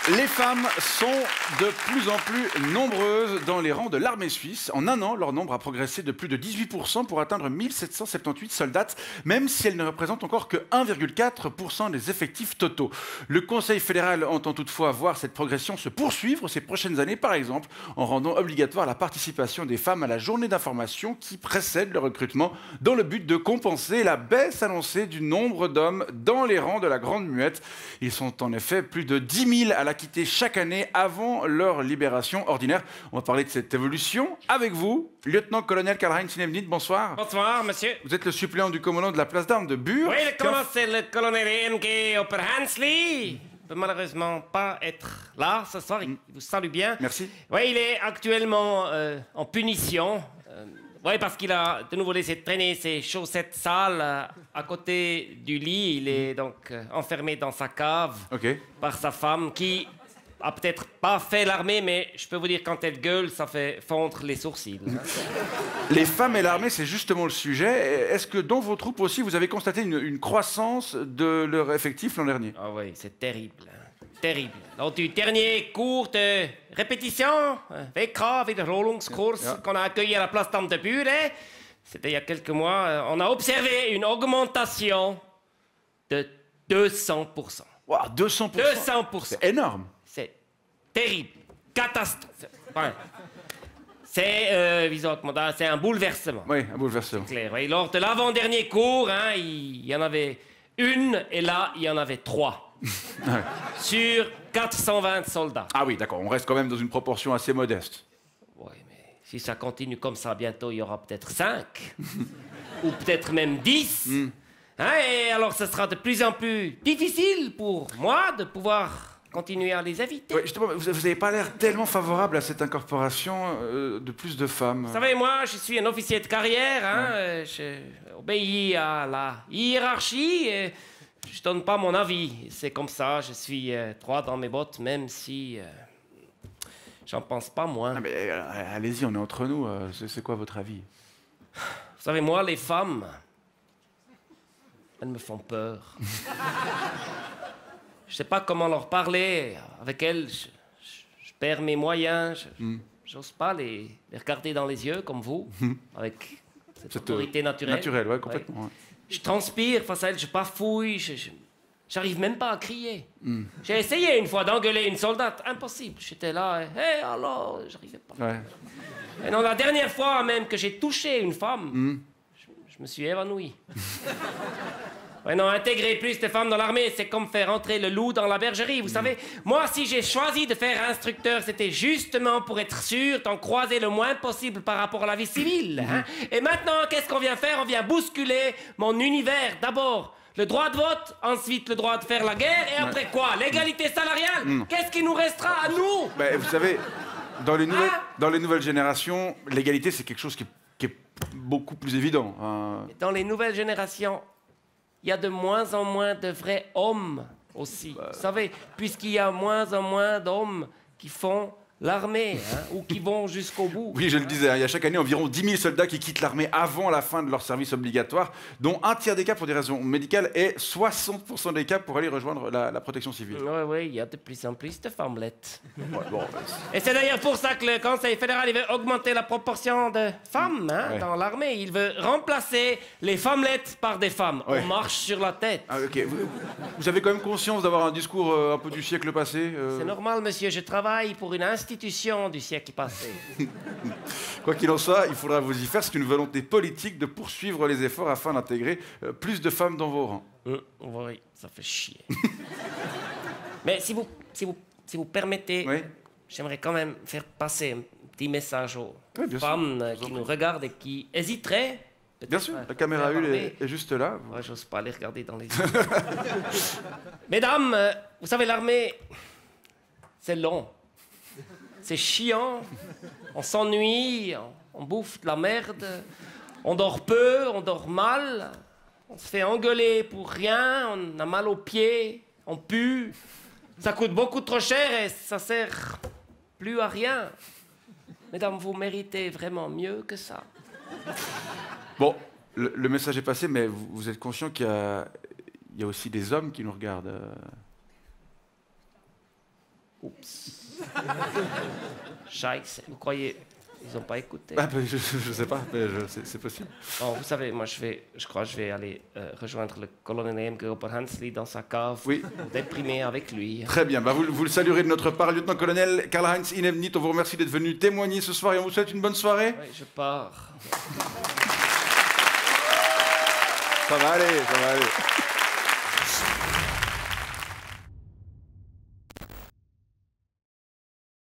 Les femmes sont de plus en plus nombreuses dans les rangs de l'armée suisse. En un an, leur nombre a progressé de plus de 18% pour atteindre 1778 soldats, même si elles ne représentent encore que 1,4% des effectifs totaux. Le Conseil fédéral entend toutefois voir cette progression se poursuivre ces prochaines années, par exemple en rendant obligatoire la participation des femmes à la journée d'information qui précède le recrutement, dans le but de compenser la baisse annoncée du nombre d'hommes dans les rangs de la Grande Muette. Ils sont en effet plus de 10 000 à la quitter chaque année avant leur libération ordinaire. On va parler de cette évolution avec vous, lieutenant-colonel Karl-Heinz Sinevnit, bonsoir. Bonsoir, monsieur. Vous êtes le suppléant du commandant de la place d'armes de Bure. Oui, le commandant, c'est le colonel E.M.G. Oberhansli. Il ne peut malheureusement pas être là ce soir. Il vous salue bien. Merci. Oui, il est actuellement en punition. Oui, parce qu'il a de nouveau laissé traîner ses chaussettes sales à côté du lit. Il est donc enfermé dans sa cave par sa femme qui a peut-être pas fait l'armée, mais je peux vous dire, quand elle gueule, ça fait fondre les sourcils. Les femmes et l'armée, c'est justement le sujet. Est-ce que dans vos troupes aussi, vous avez constaté une croissance de leur effectif l'an dernier? Ah oui, c'est terrible. Terrible. Lors du dernier cours de répétition, VK, Wiederholungskurs, qu'on a accueilli à la place d'armes de Bure, c'était il y a quelques mois, on a observé une augmentation de 200%. Wow, 200%. 200%. C'est énorme. C'est terrible. Catastrophe. Ouais. C'est un bouleversement. Oui, un bouleversement. C'est clair. Oui. Lors de l'avant-dernier cours, il y en avait une, et là, il y en avait 3. Sur 420 soldats. Ah oui, d'accord, on reste quand même dans une proportion assez modeste. Oui, mais si ça continue comme ça, bientôt, il y aura peut-être 5. Ou peut-être même 10. Et alors, ce sera de plus en plus difficile pour moi de pouvoir continuer à les éviter. Ouais, justement, vous n'avez pas l'air tellement favorable à cette incorporation de plus de femmes. Vous savez, moi, je suis un officier de carrière. Je obéis à la hiérarchie. Je donne pas mon avis. C'est comme ça, je suis droit dans mes bottes, même si j'en pense pas moins. Ah mais allez-y, on est entre nous. C'est quoi votre avis? Vous savez, moi, les femmes, elles me font peur. Je sais pas comment leur parler. Avec elles, je perds mes moyens. J'ose pas les regarder dans les yeux, comme vous, avec cette autorité naturelle. Naturelle, ouais, complètement. Ouais. Je transpire face à elle, je bafouille, j'arrive même pas à crier. J'ai essayé une fois d'engueuler une soldate, impossible. J'étais là, hé, alors, j'arrivais pas. Ouais. Et non, la dernière fois même que j'ai touché une femme, je me suis évanoui. Ouais, non, intégrer plus de femmes dans l'armée, c'est comme faire entrer le loup dans la bergerie. Vous savez, moi, si j'ai choisi de faire instructeur, c'était justement pour être sûr d'en croiser le moins possible par rapport à la vie civile. Et maintenant, qu'est-ce qu'on vient faire? On vient bousculer mon univers. D'abord, le droit de vote, ensuite le droit de faire la guerre, et après quoi? L'égalité salariale? Qu'est-ce qui nous restera à nous? Ben, vous savez, dans les nouvelles générations, l'égalité, c'est quelque chose qui est beaucoup plus évident. Dans les nouvelles générations, il y a de moins en moins de vrais hommes aussi. Vous savez, puisqu'il y a moins en moins d'hommes qui font l'armée, ou qui vont jusqu'au bout. Oui, je le disais, il y a chaque année environ 10 000 soldats qui quittent l'armée avant la fin de leur service obligatoire, dont un tiers des cas pour des raisons médicales et 60% des cas pour aller rejoindre la protection civile. Oui, il y a de plus en plus de femmelettes. Ouais, bon, et c'est d'ailleurs pour ça que le Conseil fédéral il veut augmenter la proportion de femmes dans l'armée. Il veut remplacer les femmelettes par des femmes. On marche sur la tête. Ah, ok. Vous avez quand même conscience d'avoir un discours un peu du siècle passé C'est normal, monsieur. Je travaille pour une institution du siècle passé. Quoi qu'il en soit, il faudra vous y faire. C'est une volonté politique de poursuivre les efforts afin d'intégrer plus de femmes dans vos rangs. Oui, ça fait chier. Mais si vous permettez, j'aimerais quand même faire passer un petit message aux femmes qui nous regardent et qui hésiteraient. Bien sûr, la caméra Hull est juste là. Ouais, j'ose pas les regarder dans les yeux. Mesdames, vous savez, l'armée, c'est long. C'est chiant, on s'ennuie, on bouffe de la merde, on dort peu, on dort mal, on se fait engueuler pour rien, on a mal aux pieds, on pue, ça coûte beaucoup trop cher et ça sert plus à rien. Mesdames, vous méritez vraiment mieux que ça. Bon, le message est passé, mais vous êtes conscient qu'il y a aussi des hommes qui nous regardent. Oups. Scheiße, vous croyez... Ils n'ont pas écouté. Ah, ben, je sais pas, mais c'est possible. Bon, vous savez, moi, je crois que je vais aller rejoindre le colonel Emke Hansli dans sa cave. Oui. Déprimé avec lui. Très bien, bah vous le saluerez de notre part, lieutenant-colonel Karl-Heinz Innemnit. On vous remercie d'être venu témoigner ce soir et on vous souhaite une bonne soirée. Oui, je pars. Ça va aller, ça va aller.